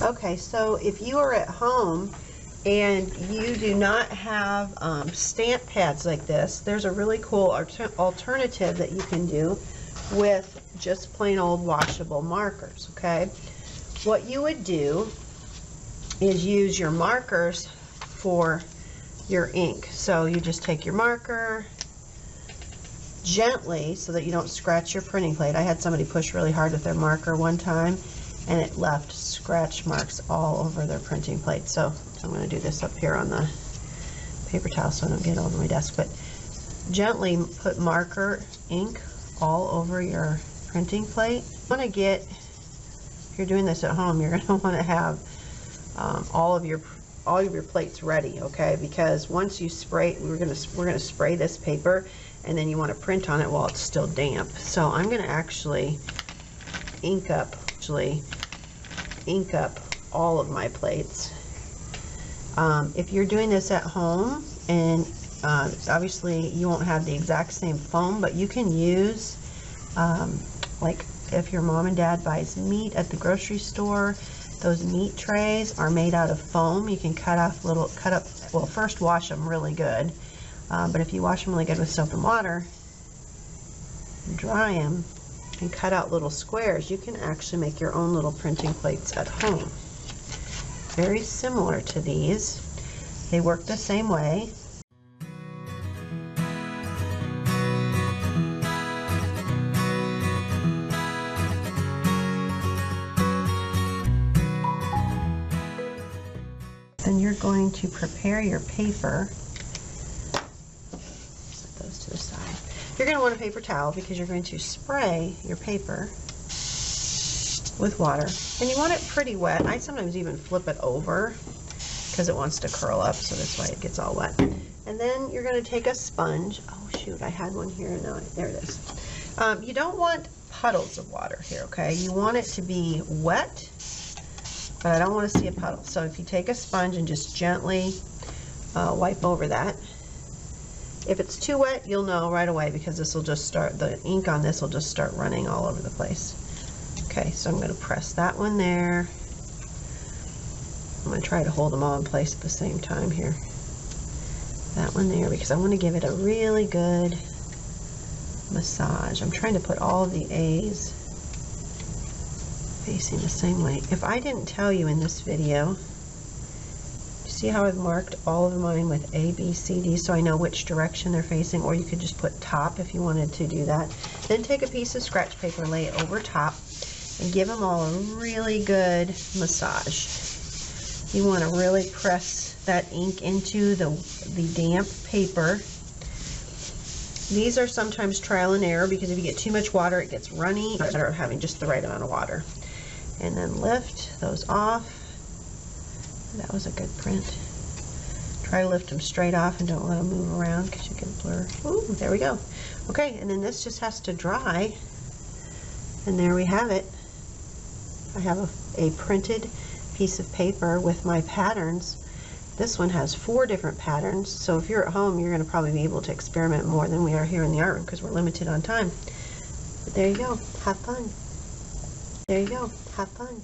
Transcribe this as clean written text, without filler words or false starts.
Okay, so if you are at home and you do not have stamp pads like this, there's a really cool alternative that you can do with just plain old washable markers, okay? What you would do is use your markers for your ink. So you just take your marker gently so that you don't scratch your printing plate. I had somebody push really hard with their marker one time and it left scratch marks all over their printing plate. So I'm going to do this up here on the paper towel so I don't get it over my desk. But gently put marker ink all over your printing plate. You want to get, if you're doing this at home, you're going to want to have all of your plates ready, okay? Because once you spray, we're going to spray this paper, and then you want to print on it while it's still damp. So I'm going to actually ink up all of my plates. If you're doing this at home, and obviously you won't have the exact same foam, but you can use like if your mom and dad buys meat at the grocery store, those meat trays are made out of foam. You can cut up, well, first wash them really good, but if you wash them really good with soap and water, dry them, and cut out little squares, you can actually make your own little printing plates at home. Very similar to these. They work the same way. Then you're going to prepare your paper. Set those to the side. You're going to want a paper towel because you're going to spray your paper with water. And you want it pretty wet. I sometimes even flip it over because it wants to curl up, so that's why it gets all wet. And then you're going to take a sponge. Oh shoot, I had one here and now there it is. You don't want puddles of water here, okay? You want it to be wet, but I don't want to see a puddle. So if you take a sponge and just gently wipe over that. If it's too wet, you'll know right away because this will just start, the ink on this will just start running all over the place. Okay, so I'm going to press that one there. I'm going to try to hold them all in place at the same time here. That one there because I want to give it a really good massage. I'm trying to put all of the A's facing the same way. If I didn't tell you in this video, see how I've marked all of mine with A, B, C, D so I know which direction they're facing, or you could just put top if you wanted to do that. Then take a piece of scratch paper, lay it over top, and give them all a really good massage. You want to really press that ink into the damp paper. These are sometimes trial and error because if you get too much water, it gets runny. It's better having just the right amount of water. And then lift those off. That was a good print. Try to lift them straight off and don't let them move around because you can blur. Ooh, there we go. Okay, and then this just has to dry. And there we have it. I have a printed piece of paper with my patterns. This one has 4 different patterns, so if you're at home, you're going to probably be able to experiment more than we are here in the art room because we're limited on time. But there you go. Have fun. There you go. Have fun.